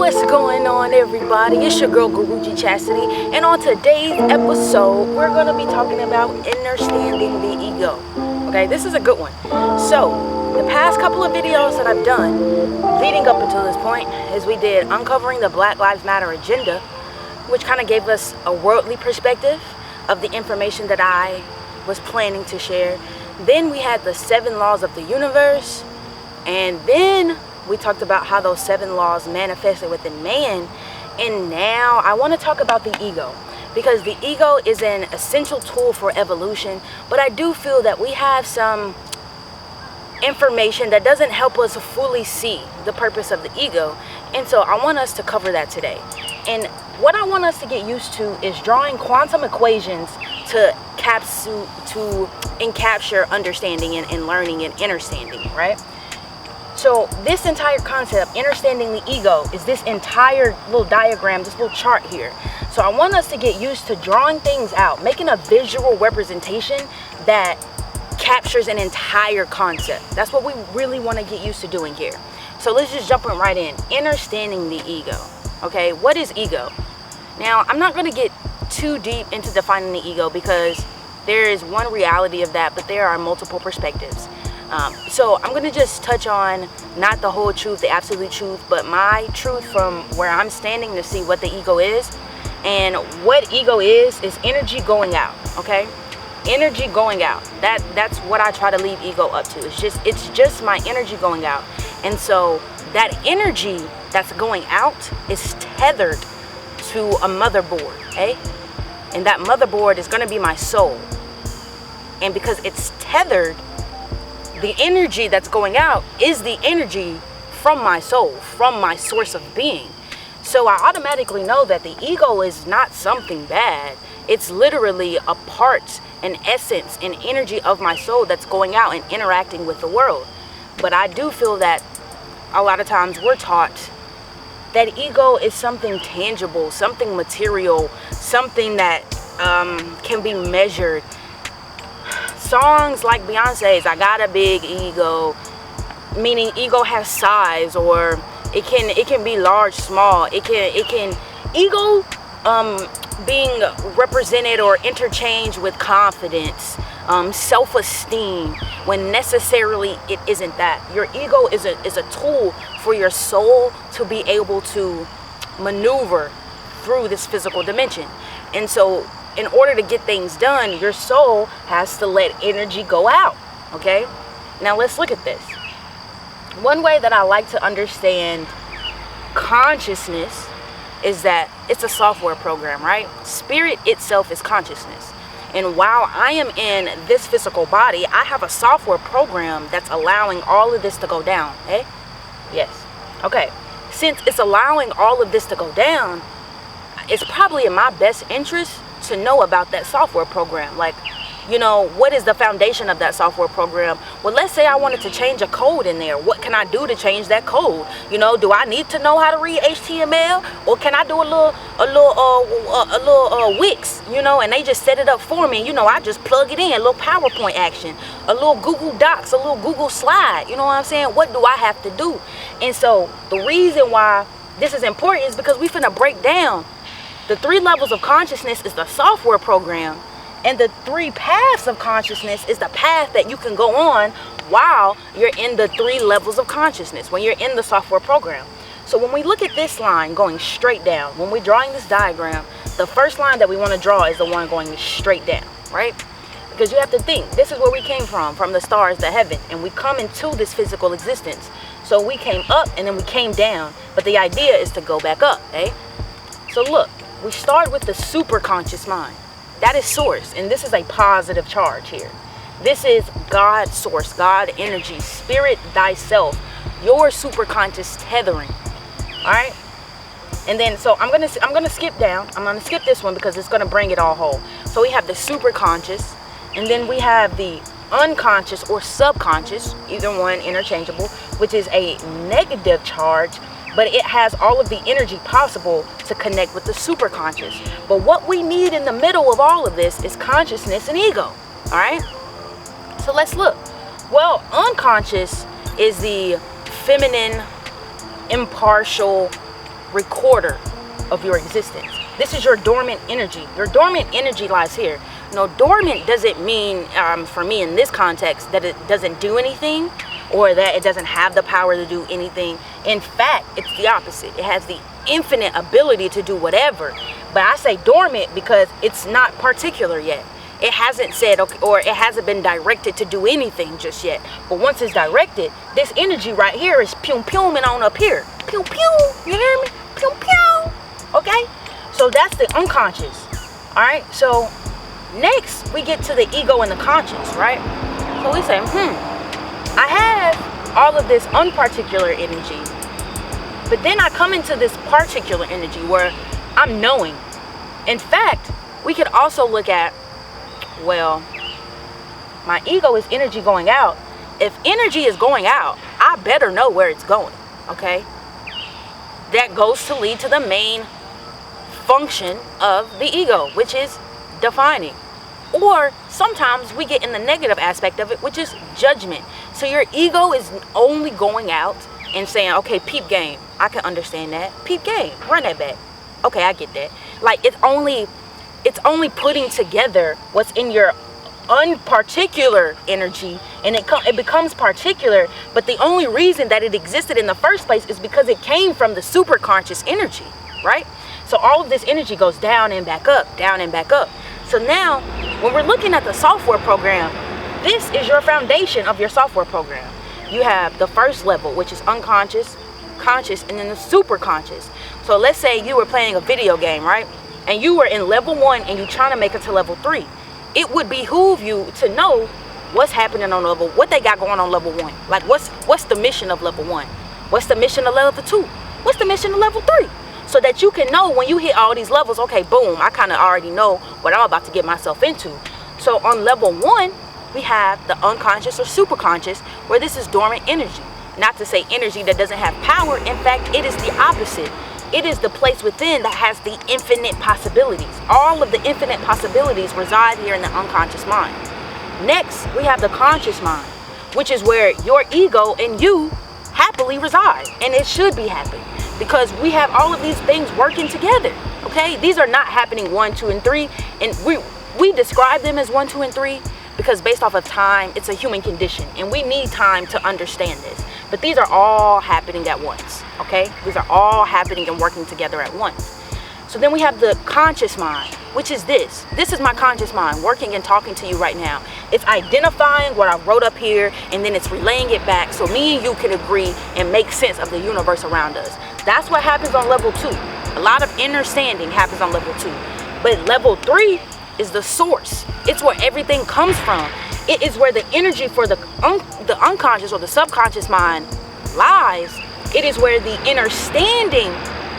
What's going on, everybody? It's your girl Guruji Chastity, and on today's episode we're going to be talking about understanding the ego. Okay, this is a good one. So the past couple of videos that I've done leading up until this point is we did uncovering the Black Lives Matter agenda, which kind of gave us a worldly perspective of the information that I was planning to share. Then we had the 7 laws of the universe, and then we talked about how those 7 laws manifested within man. And now I want to talk about the ego, because the ego is an essential tool for evolution, but I do feel that we have some information that doesn't help us fully see the purpose of the ego, and so I want us to cover that today. And what I want us to get used to is drawing quantum equations to encapture understanding and learning and understanding, right? So this entire concept, understanding the ego, is this entire little diagram, this little chart here. So I want us to get used to drawing things out, making a visual representation that captures an entire concept. That's what we really want to get used to doing here. So let's just jump right in. Understanding the ego. Okay, what is ego? Now, I'm not going to get too deep into defining the ego, because there is one reality of that, but there are multiple perspectives. So I'm going to just touch on not the whole truth, the absolute truth, but my truth from where I'm standing to see what the ego is. And what ego is energy going out, okay? Energy going out. That's what I try to leave ego up to. It's just my energy going out. And so that energy that's going out is tethered to a motherboard, okay? And that motherboard is going to be my soul. And because it's tethered, the energy that's going out is the energy from my soul, from my source of being. So I automatically know that the ego is not something bad. It's literally a part, an essence, an energy of my soul that's going out and interacting with the world. But I do feel that a lot of times we're taught that ego is something tangible, something material, something that can be measured. Songs like Beyonce's "I Got a Big Ego," meaning ego has size, or it can be large, small. It can ego being represented or interchanged with confidence, self-esteem, when necessarily it isn't that. Your ego is a tool for your soul to be able to maneuver through this physical dimension. And so in order to get things done, your soul has to let energy go out, okay? Now let's look at this. One way that I like to understand consciousness is that it's a software program, right? Spirit itself is consciousness. And while I am in this physical body, I have a software program that's allowing all of this to go down, eh? Yes. Okay. Since it's allowing all of this to go down, it's probably in my best interest to know about that software program. Like, you know, what is the foundation of that software program? Well, let's say I wanted to change a code in there. What can I do to change that code? You know, do I need to know how to read HTML, or can I do a little Wix, you know, and they just set it up for me? You know, I just plug it in, a little PowerPoint action, a little Google Docs, a little Google Slide. You know what I'm saying? What do I have to do? And so the reason why this is important is because we finna break down the 3 levels of consciousness is the software program, and the 3 paths of consciousness is the path that you can go on while you're in the 3 levels of consciousness, when you're in the software program. So when we look at this line going straight down, when we're drawing this diagram, the first line that we want to draw is the one going straight down, right? Because you have to think, this is where we came from the stars, the heaven, and we come into this physical existence. So we came up and then we came down, but the idea is to go back up, eh? So look, we start with the superconscious mind. That is source, and this is a positive charge here. This is God source, God energy, spirit thyself, your superconscious tethering. All right? And then so I'm gonna skip down. I'm gonna skip this one because it's gonna bring it all whole. So we have the superconscious, and then we have the unconscious or subconscious, either one interchangeable, which is a negative charge, but it has all of the energy possible to connect with the superconscious. But what we need in the middle of all of this is consciousness and ego. All right? So let's look. Well, unconscious is the feminine, impartial, recorder of your existence. This is your dormant energy. Your dormant energy lies here. No, dormant doesn't mean, for me in this context, that it doesn't do anything or that it doesn't have the power to do anything. In fact, it's the opposite. It has the infinite ability to do whatever. But I say dormant because it's not particular yet. It hasn't said, okay, or it hasn't been directed to do anything just yet. But once it's directed, this energy right here is pew-pewing on up here. Pew-pew, you hear me? Pew-pew, okay? So that's the unconscious, all right? So next, we get to the ego and the conscious, right? So we say, I have all of this unparticular energy, but then I come into this particular energy where I'm knowing. In fact, we could also look at, well, my ego is energy going out. If energy is going out, I better know where it's going, okay? That goes to lead to the main function of the ego, which is defining. Or sometimes we get in the negative aspect of it, which is judgment. So your ego is only going out and saying, okay, peep game, I can understand that. Peep game, run that back. Okay, I get that. Like it's only putting together what's in your unparticular energy, and it becomes particular. But the only reason that it existed in the first place is because it came from the superconscious energy, right? So all of this energy goes down and back up, down and back up. So now, when we're looking at the software program, this is your foundation of your software program. You have the first level, which is unconscious, conscious, and then the superconscious. So let's say you were playing a video game, right? And you were in level 1 and you're trying to make it to level 3. It would behoove you to know what's happening on level, what they got going on level 1. Like what's the mission of level 1? What's the mission of level 2? What's the mission of level 3? So that you can know when you hit all these levels, okay, boom, I kind of already know what I'm about to get myself into. So on level 1, we have the unconscious or superconscious, where this is dormant energy. Not to say energy that doesn't have power. In fact, it is the opposite. It is the place within that has the infinite possibilities. All of the infinite possibilities reside here in the unconscious mind. Next, we have the conscious mind, which is where your ego and you happily reside. And it should be happy, because we have all of these things working together, okay? These are not happening 1, 2, and 3. And we describe them as 1, 2, and 3 because based off of time, it's a human condition. And we need time to understand this. But these are all happening at once, okay? These are all happening and working together at once. So then we have the conscious mind, which is this. This is my conscious mind working and talking to you right now. It's identifying what I wrote up here, and then it's relaying it back so me and you can agree and make sense of the universe around us. That's what happens on level 2. A lot of understanding happens on level 2. But level 3 is the source. It's where everything comes from. It is where the energy for the unconscious or the subconscious mind lies. It is where the understanding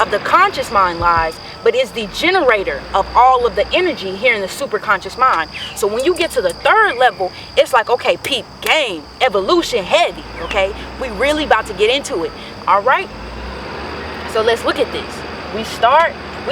of the conscious mind lies, but it's the generator of all of the energy here in the superconscious mind. So when you get to the 3rd level, it's like, okay, peep game, evolution heavy, okay? We really about to get into it, all right? So let's look at this. We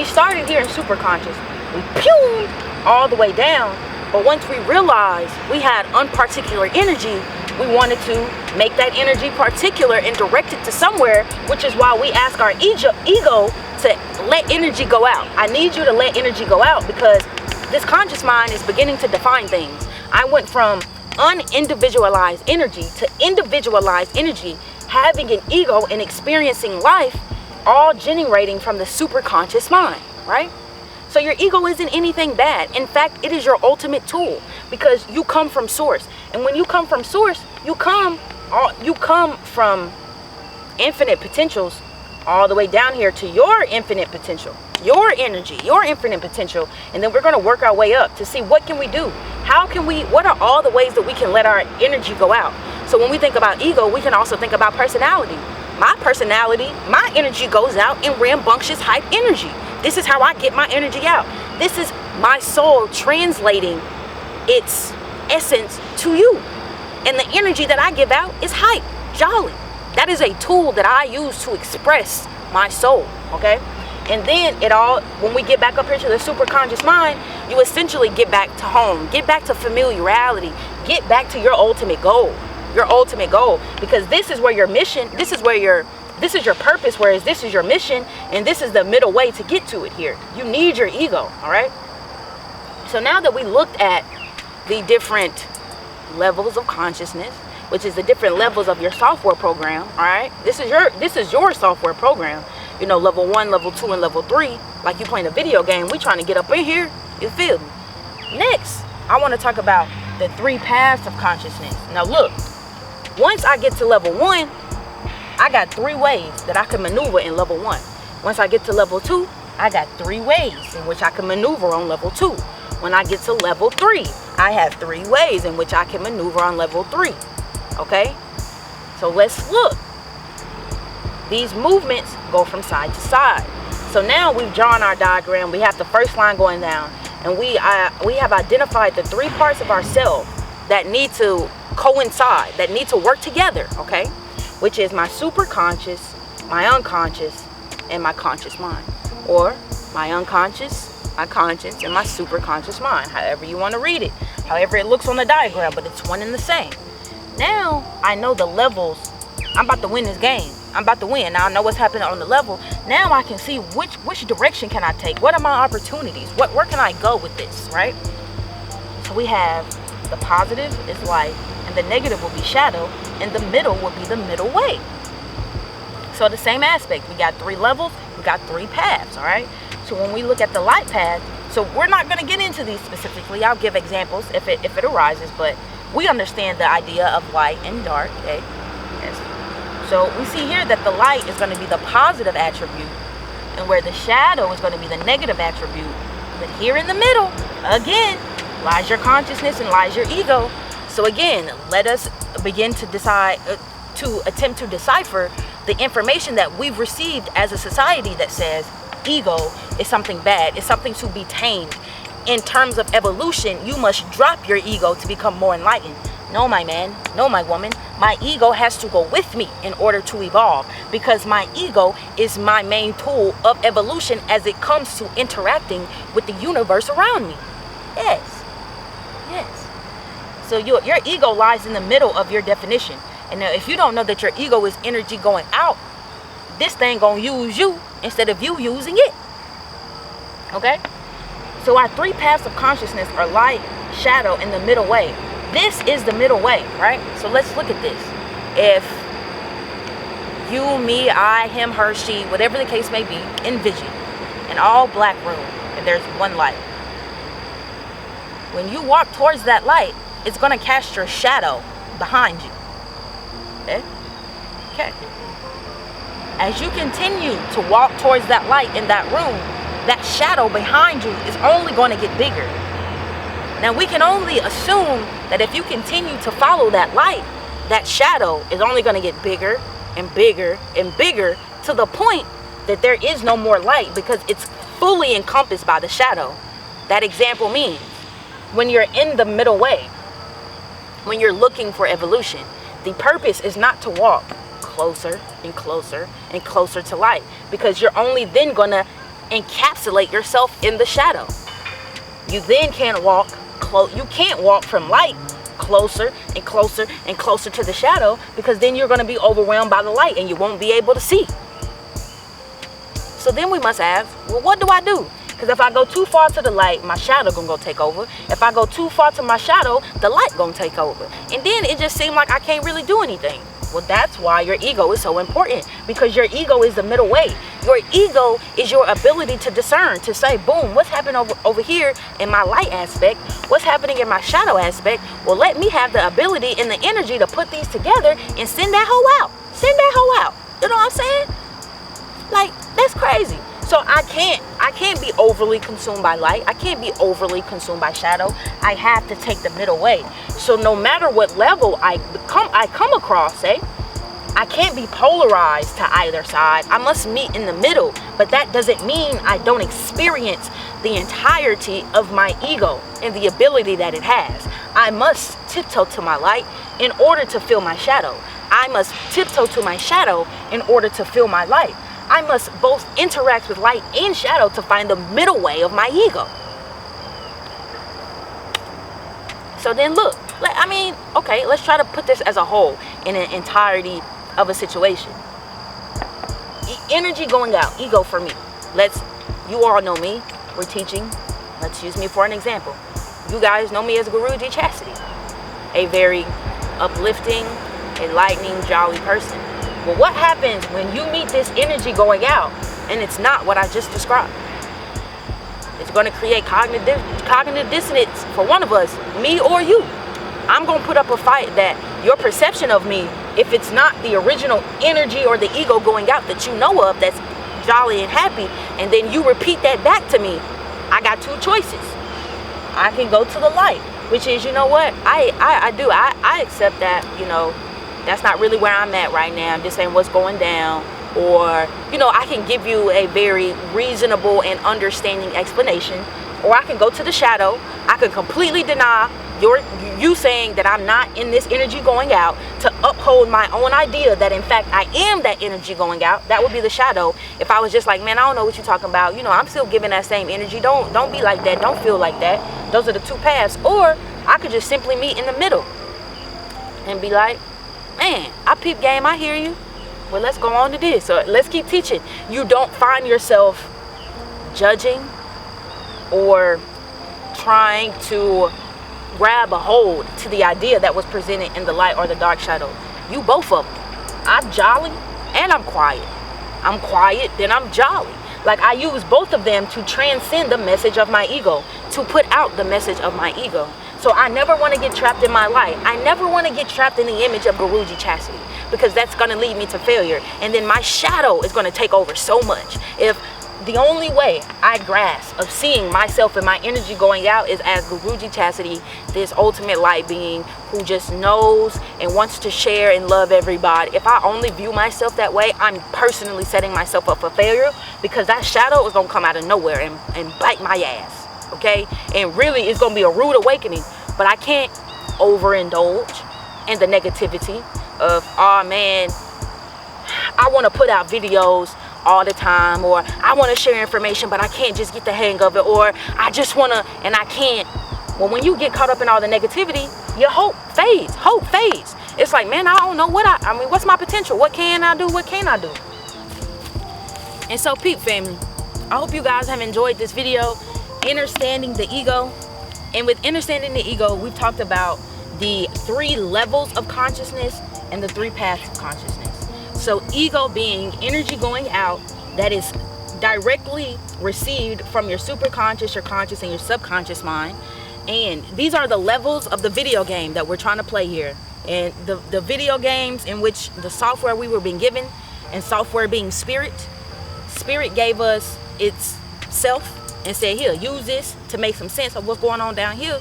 started here in superconscious. We pewed all the way down, but once we realized we had unparticular energy, we wanted to make that energy particular and direct it to somewhere, which is why we ask our ego to let energy go out. I need you to let energy go out because this conscious mind is beginning to define things. I went from unindividualized energy to individualized energy, having an ego and experiencing life, all generating from the superconscious mind, right? So your ego isn't anything bad. In fact, it is your ultimate tool because you come from source. And when you come from source, you come from infinite potentials all the way down here to your infinite potential, your energy, your infinite potential. And then we're going to work our way up to see what can we do? What are all the ways that we can let our energy go out? So when we think about ego, we can also think about personality. My personality, my energy goes out in rambunctious hype energy. This is how I get my energy out. This is my soul translating its essence to you. And the energy that I give out is hype, jolly. That is a tool that I use to express my soul, okay? And then when we get back up here to the superconscious mind, you essentially get back to home, get back to familiarity, get back to your ultimate goal, because this is where your mission, this is where your This is your purpose, whereas this is your mission, and this is the middle way to get to it here. You need your ego, all right? So now that we looked at the different levels of consciousness, which is the different levels of your software program, all right? This is your software program. You know, level 1, level 2, and level 3, like you playing a video game. We trying to get up in here. You feel me? Next, I want to talk about the 3 paths of consciousness. Now look, once I get to level 1, I got 3 ways that I can maneuver in level 1. Once I get to level 2, I got 3 ways in which I can maneuver on level 2. When I get to level 3, I have 3 ways in which I can maneuver on level 3. Okay? So let's look. These movements go from side to side. So now we've drawn our diagram. We have the first line going down, and we have identified the 3 parts of ourselves that need to coincide, that need to work together, okay? Which is my superconscious, my unconscious, and my conscious mind. Or my unconscious, my conscious, and my superconscious mind. However you want to read it. However it looks on the diagram, but it's one and the same. Now I know the levels. I'm about to win this game. I'm about to win. Now I know what's happening on the level. Now I can see which direction can I take. What are my opportunities? Where can I go with this, right? So we have the positive is light, and the negative will be shadow, and the middle will be the middle way. So the same aspect. We got 3 levels. We got 3 paths, all right? So when we look at the light path, so we're not going to get into these specifically. I'll give examples if it arises, but we understand the idea of light and dark, okay? Yes. So we see here that the light is going to be the positive attribute, and where the shadow is going to be the negative attribute. But here in the middle, again, lies your consciousness and lies your ego. So again, let us begin to decide, to attempt to decipher the information that we've received as a society that says ego is something bad, it's something to be tamed. In terms of evolution, you must drop your ego to become more enlightened. No, my man, no, my woman, my ego has to go with me in order to evolve, because my ego is my main tool of evolution as it comes to interacting with the universe around me. Yes, yes. So your ego lies in the middle of your definition. And now if you don't know that your ego is energy going out, this thing gonna use you instead of you using it. Okay? So our 3 paths of consciousness are light, shadow, and the middle way. This is the middle way, right? So let's look at this. If you, me, I, him, her, she, whatever the case may be, envision an all black room and there's one light. When you walk towards that light, it's going to cast your shadow behind you. Okay? Okay. As you continue to walk towards that light in that room, that shadow behind you is only going to get bigger. Now we can only assume that if you continue to follow that light, that shadow is only going to get bigger and bigger and bigger to the point that there is no more light because it's fully encompassed by the shadow. That example means when you're in the middle way, when you're looking for evolution, the purpose is not to walk closer and closer and closer to light, because you're only then going to encapsulate yourself in the shadow. You then can't walk you can't walk from light closer and closer and closer to the shadow, because then you're going to be overwhelmed by the light and you won't be able to see. So then we must ask, well, what do I do? Because if I go too far to the light, my shadow gonna go take over. If I go too far to my shadow, the light gonna take over. And then it just seemed like I can't really do anything. Well, that's why your ego is so important, because your ego is the middle way. Your ego is your ability to discern, to say, boom, what's happening over here in my light aspect? What's happening in my shadow aspect? Well, let me have the ability and the energy to put these together and send that hoe out. Send that hoe out. You know what I'm saying? Like, that's crazy. So I can't be overly consumed by light. I can't be overly consumed by shadow. I have to take the middle way. So no matter what level I come across, I can't be polarized to either side. I must meet in the middle. But that doesn't mean I don't experience the entirety of my ego and the ability that it has. I must tiptoe to my light in order to feel my shadow. I must tiptoe to my shadow in order to feel my light. I must both interact with light and shadow to find the middle way of my ego. So then look, okay, let's try to put this as a whole in an entirety of a situation. energy going out, ego for me. You all know me. We're teaching. Let's use me for an example. You guys know me as Guruji Chastity, a very uplifting, enlightening, jolly person. Well, what happens when you meet this energy going out and it's not what I just described? It's going to create cognitive dissonance for one of us, me or you. I'm going to put up a fight that your perception of me, if it's not the original energy or the ego going out that you know of that's jolly and happy, and then you repeat that back to me, I got two choices. I can go to the light, which is, you know what, I accept that, you know, that's not really where I'm at right now. This ain't what's going down. Or, you know, I can give you a very reasonable and understanding explanation. Or I can go to the shadow. I can completely deny you saying that I'm not in this energy going out, to uphold my own idea that in fact I am that energy going out. That would be the shadow. If I was just like, man, I don't know what you're talking about, you know, I'm still giving that same energy. Don't be like that. Don't feel like that. Those are the two paths. Or I could just simply meet in the middle and be like, man, I peep game, I hear you. Well, let's go on to this. So let's keep teaching. You don't find yourself judging or trying to grab a hold to the idea that was presented in the light or the dark shadow. You both of them. I'm jolly and I'm quiet. I'm quiet, then I'm jolly. Like, I use both of them to transcend the message of my ego, to put out the message of my ego. So I never want to get trapped in my light. I never want to get trapped in the image of Guruji Chastity, because that's going to lead me to failure. And then my shadow is going to take over so much. If the only way I grasp of seeing myself and my energy going out is as Guruji Chastity, this ultimate light being who just knows and wants to share and love everybody. If I only view myself that way, I'm personally setting myself up for failure, because that shadow is going to come out of nowhere and bite my ass. Okay? And really, it's going to be a rude awakening. But I can't overindulge in the negativity of, oh man, I want to put out videos all the time, or I want to share information but I can't just get the hang of it, or I just want to and I can't. Well, when you get caught up in all the negativity, your hope fades. It's like, man, I don't know what I mean, what's my potential? What can I do? What can I do? And so, peep family, I hope you guys have enjoyed this video, Understanding the Ego. And with Understanding the Ego, we've talked about the 3 levels of consciousness and the 3 paths of consciousness. So ego being energy going out that is directly received from your superconscious, your conscious, and your subconscious mind. And these are the levels of the video game that we're trying to play here. And the video games in which the software we were being given, and software being spirit gave us its self and said, here, use this to make some sense of what's going on down here.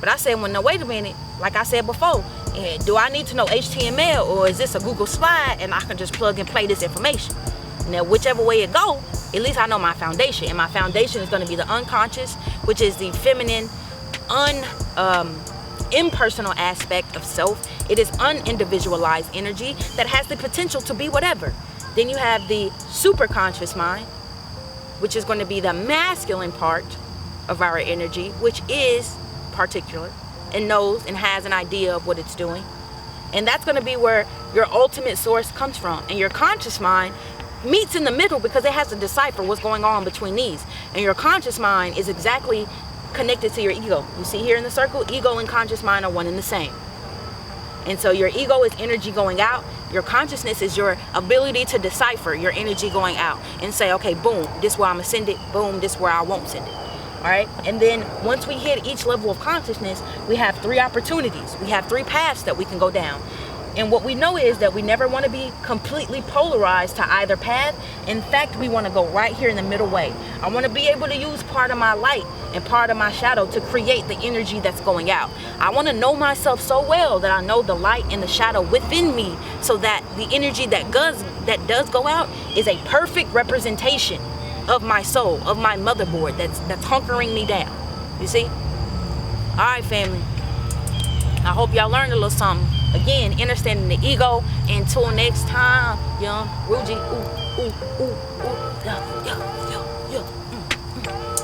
But I said, well, no, wait a minute. Like I said before, do I need to know HTML, or is this a Google slide and I can just plug and play this information? Now, whichever way it go, at least I know my foundation. And my foundation is going to be the unconscious, which is the feminine, impersonal aspect of self. It is unindividualized energy that has the potential to be whatever. Then you have the superconscious mind, which is going to be the masculine part of our energy, which is particular and knows and has an idea of what it's doing. And that's going to be where your ultimate source comes from. And your conscious mind meets in the middle, because it has to decipher what's going on between these. And your conscious mind is exactly connected to your ego. You see here in the circle, ego and conscious mind are one and the same. And so your ego is energy going out. Your consciousness is your ability to decipher your energy going out and say, okay, boom, this is where I'm going to send it. Boom, this is where I won't send it. All right. And then once we hit each level of consciousness, we have 3 opportunities. We have 3 paths that we can go down. And what we know is that we never want to be completely polarized to either path. In fact, we want to go right here in the middle way. I want to be able to use part of my light and part of my shadow to create the energy that's going out. I want to know myself so well that I know the light and the shadow within me, so that the energy that does go out is a perfect representation of my soul, of my motherboard that's hunkering me down. You see? All right, family. I hope y'all learned a little something. Again, Understanding the Ego. Until next time, young Ruji. Ooh, ooh, ooh, ooh. Yeah, yeah, yeah, yeah.